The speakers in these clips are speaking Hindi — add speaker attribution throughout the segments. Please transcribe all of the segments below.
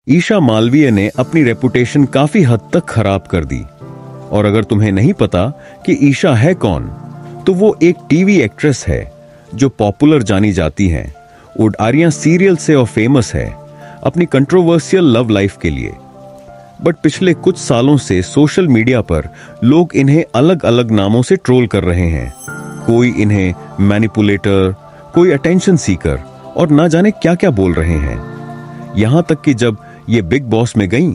Speaker 1: ईशा मालवीय ने अपनी रेपुटेशन काफी हद तक खराब कर दी। और अगर तुम्हें नहीं पता कि ईशा है कौन, तो वो एक टीवी एक्ट्रेस है जो पॉपुलर जानी जाती हैं, उडारियां सीरियल से और फेमस है अपनी कंट्रोवर्शियल लव लाइफ के लिए। बट पिछले कुछ सालों से सोशल मीडिया पर लोग इन्हें अलग अलग नामों से ट्रोल कर रहे हैं। कोई इन्हें मैनिपुलेटर, कोई अटेंशन सीकर और ना जाने क्या क्या बोल रहे हैं। यहां तक कि जब ये बिग बॉस में गईं,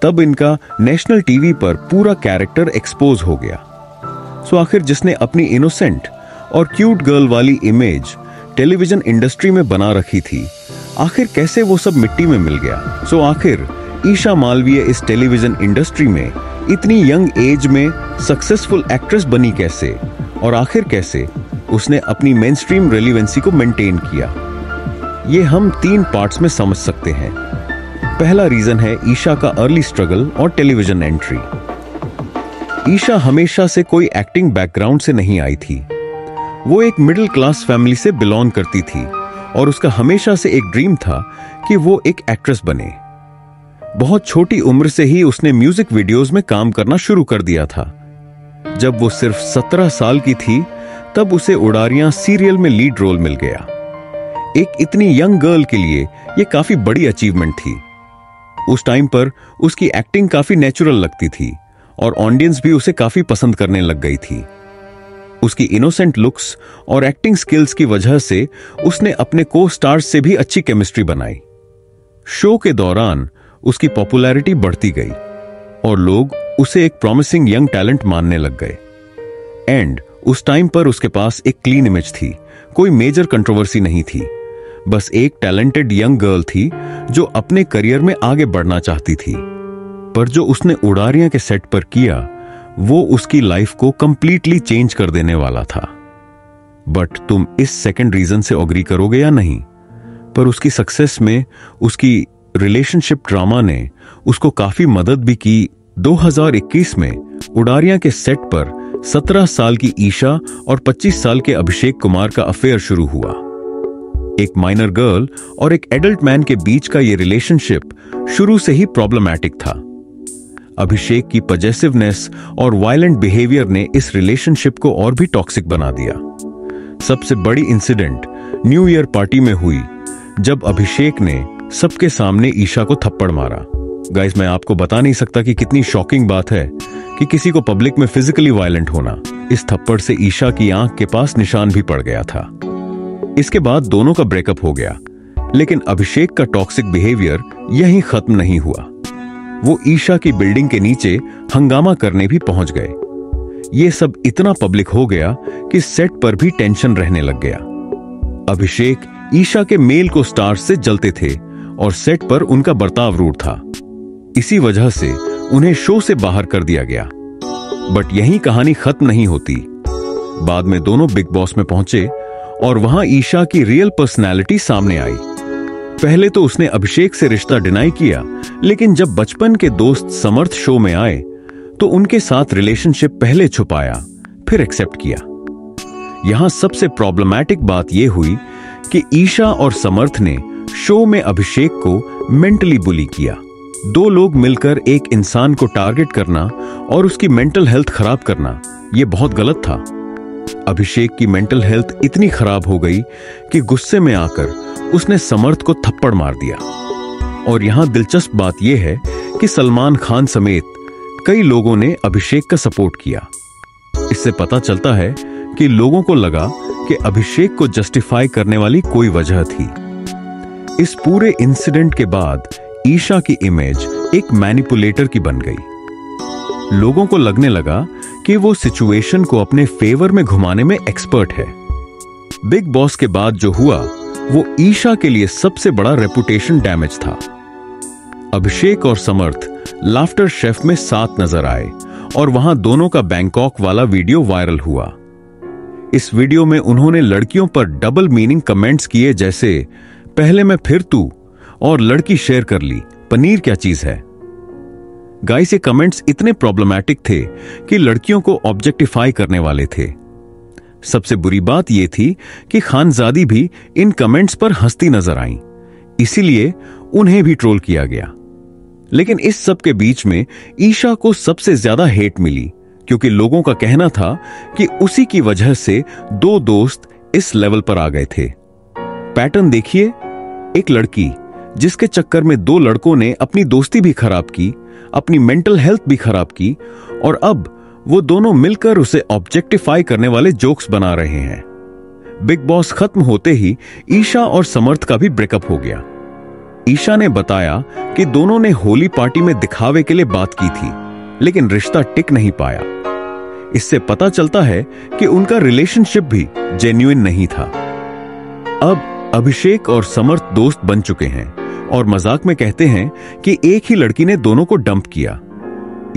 Speaker 1: तब इनका नेशनल टीवी पर पूरा कैरेक्टर एक्सपोज हो गया। सो आखिर जिसने अपनी इनोसेंट और क्यूट गर्ल वाली इमेज टेलीविजन इंडस्ट्री में बना रखी थी, आखिर कैसे वो सब मिट्टी में मिल गया। सो आखिर ईशा मालवीय इस टेलीविजन इंडस्ट्री में इतनी यंग एज में सक्सेसफुल एक्ट्रेस बनी कैसे, और आखिर कैसे उसने अपनी मेनस्ट्रीम रेलेवेंसी को मेंटेन किया, ये हम 3 पार्ट्स में समझ सकते हैं। पहला रीजन है ईशा का अर्ली स्ट्रगल और टेलीविजन एंट्री। ईशा हमेशा से कोई एक्टिंग बैकग्राउंड से नहीं आई थी। वो एक मिडिल क्लास फैमिली से बिलोंग करती थी और उसका हमेशा से एक ड्रीम था कि वो एक एक्ट्रेस बने। बहुत छोटी उम्र से ही उसने म्यूजिक वीडियोस में काम करना शुरू कर दिया था। जब वो सिर्फ 17 साल की थी, तब उसे उडारियां सीरियल में लीड रोल मिल गया। एक इतनी यंग गर्ल के लिए यह काफी बड़ी अचीवमेंट थी। उस टाइम पर उसकी एक्टिंग काफी नेचुरल लगती थी और ऑडियंस भी उसे काफी पसंद करने लग गई थी। उसकी इनोसेंट लुक्स और एक्टिंग स्किल्स की वजह से उसने अपने को स्टार्स से भी अच्छी केमिस्ट्री बनाई। शो के दौरान उसकी पॉपुलैरिटी बढ़ती गई और लोग उसे एक प्रॉमिसिंग यंग टैलेंट मानने लग गए। एंड उस टाइम पर उसके पास एक क्लीन इमेज थी, कोई मेजर कंट्रोवर्सी नहीं थी। बस एक टैलेंटेड यंग गर्ल थी जो अपने करियर में आगे बढ़ना चाहती थी। पर जो उसने उडारियां के सेट पर किया, वो उसकी लाइफ को कंप्लीटली चेंज कर देने वाला था। बट तुम इस सेकंड रीजन से एग्री करोगे या नहीं, पर उसकी सक्सेस में उसकी रिलेशनशिप ड्रामा ने उसको काफी मदद भी की। 2021 में उडारियां के सेट पर 17 साल की ईशा और 25 साल के अभिषेक कुमार का अफेयर शुरू हुआ। एक माइनर गर्ल और एक एडल्ट मैन के बीच का यह रिलेशनशिप शुरू से ही प्रॉब्लमैटिक था। अभिषेक की पजेसिवनेस और वायलेंट बिहेवियर ने इस रिलेशनशिप को और भी टॉक्सिक बना दिया। सबसे बड़ी इंसिडेंट न्यू ईयर पार्टी में हुई, जब अभिषेक ने सबके सामने ईशा को थप्पड़ मारा। गाइस, मैं आपको बता नहीं सकता कि कितनी शॉकिंग बात है कि किसी को पब्लिक में फिजिकली वायलेंट होना। इस थप्पड़ से ईशा की आंख के पास निशान भी पड़ गया था। इसके बाद दोनों का ब्रेकअप हो गया, लेकिन अभिषेक का टॉक्सिक बिहेवियर यहीं खत्म नहीं हुआ। वो ईशा की बिल्डिंग के नीचे हंगामा करने भी पहुंच गए। ये सब इतना पब्लिक हो गया कि सेट पर भी टेंशन रहने लग गया। अभिषेक ईशा के मेल को स्टार्स से जलते थे और सेट पर उनका बर्ताव रूड था। इसी वजह से उन्हें शो से बाहर कर दिया गया। बट यहीं कहानी खत्म नहीं होती। बाद में दोनों बिग बॉस में पहुंचे और वहां ईशा की रियल पर्सनैलिटी सामने आई। पहले तो उसने अभिषेक से रिश्ता डिनाई किया, लेकिन जब बचपन के दोस्त समर्थ शो में आए तो उनके साथ रिलेशनशिप पहले छुपाया, फिर एक्सेप्ट किया। यहां सबसे प्रॉब्लमैटिक बात यह हुई कि ईशा और समर्थ ने शो में अभिषेक को मेंटली बुली किया। 2 लोग मिलकर एक इंसान को टारगेट करना और उसकी मेंटल हेल्थ खराब करना, यह बहुत गलत था। अभिषेक की मेंटल हेल्थ इतनी खराब हो गई कि गुस्से में आकर उसने समर्थ को थप्पड़ मार दिया। और यहां दिलचस्प बात यह है कि सलमान खान समेत कई लोगों ने अभिषेक का सपोर्ट किया। इससे पता चलता है कि लोगों को लगा कि अभिषेक को जस्टिफाई करने वाली कोई वजह थी। इस पूरे इंसिडेंट के बाद ईशा की इमेज एक मैनिपुलेटर की बन गई। लोगों को लगने लगा कि वो सिचुएशन को अपने फेवर में घुमाने में एक्सपर्ट है। बिग बॉस के बाद जो हुआ वो ईशा के लिए सबसे बड़ा रेपुटेशन डैमेज था। अभिषेक और समर्थ लाफ्टर शेफ में साथ नजर आए और वहां दोनों का बैंकॉक वाला वीडियो वायरल हुआ। इस वीडियो में उन्होंने लड़कियों पर डबल मीनिंग कमेंट्स किए, जैसे पहले मैं फिर तू, और लड़की शेयर कर ली, पनीर क्या चीज है। गाइस, ये कमेंट्स इतने प्रॉब्लमैटिक थे कि लड़कियों को ऑब्जेक्टिफाई करने वाले थे। सबसे बुरी बात यह थी कि खानजादी भी इन कमेंट्स पर हंसती नजर आईं, इसीलिए उन्हें भी ट्रोल किया गया। लेकिन इस सब के बीच में ईशा को सबसे ज्यादा हेट मिली, क्योंकि लोगों का कहना था कि उसी की वजह से 2 दोस्त इस लेवल पर आ गए थे। पैटर्न देखिए, एक लड़की जिसके चक्कर में 2 लड़कों ने अपनी दोस्ती भी खराब की, अपनी मेंटल हेल्थ भी खराब की, और अब वो दोनों मिलकर उसे ऑब्जेक्टिफाई करने वाले जोक्स बना रहे हैं। बिग बॉस खत्म होते ही ईशा और समर्थ का भी ब्रेकअप हो गया। ईशा ने बताया कि दोनों ने होली पार्टी में दिखावे के लिए बात की थी, लेकिन रिश्ता टिक नहीं पाया। इससे पता चलता है कि उनका रिलेशनशिप भी जेन्युइन नहीं था। अब अभिषेक और समर्थ दोस्त बन चुके हैं और मजाक में कहते हैं कि एक ही लड़की ने दोनों को डंप किया।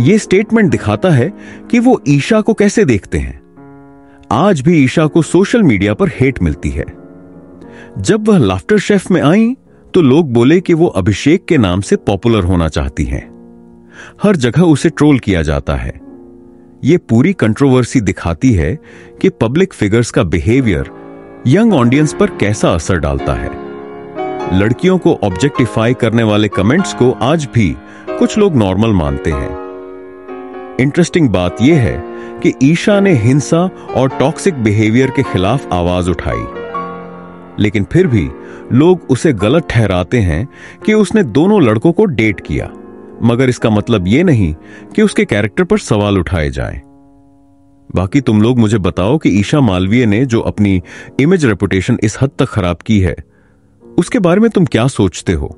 Speaker 1: यह स्टेटमेंट दिखाता है कि वो ईशा को कैसे देखते हैं। आज भी ईशा को सोशल मीडिया पर हेट मिलती है। जब वह लाफ्टर शेफ में आई तो लोग बोले कि वो अभिषेक के नाम से पॉपुलर होना चाहती हैं। हर जगह उसे ट्रोल किया जाता है। यह पूरी कंट्रोवर्सी दिखाती है कि पब्लिक फिगर्स का बिहेवियर यंग ऑडियंस पर कैसा असर डालता है। लड़कियों को ऑब्जेक्टिफाई करने वाले कमेंट्स को आज भी कुछ लोग नॉर्मल मानते हैं। इंटरेस्टिंग बात यह है कि ईशा ने हिंसा और टॉक्सिक बिहेवियर के खिलाफ आवाज उठाई, लेकिन फिर भी लोग उसे गलत ठहराते हैं कि उसने दोनों लड़कों को डेट किया, मगर इसका मतलब यह नहीं कि उसके कैरेक्टर पर सवाल उठाए जाएं। बाकी तुम लोग मुझे बताओ कि ईशा मालवीय ने जो अपनी इमेज रेपुटेशन इस हद तक खराब की है, उसके बारे में तुम क्या सोचते हो?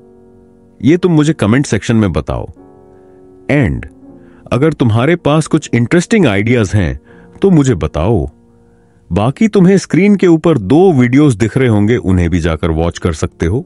Speaker 1: यह तुम मुझे कमेंट सेक्शन में बताओ। एंड अगर तुम्हारे पास कुछ इंटरेस्टिंग आइडियाज हैं तो मुझे बताओ। बाकी तुम्हें स्क्रीन के ऊपर 2 वीडियोस दिख रहे होंगे, उन्हें भी जाकर वॉच कर सकते हो।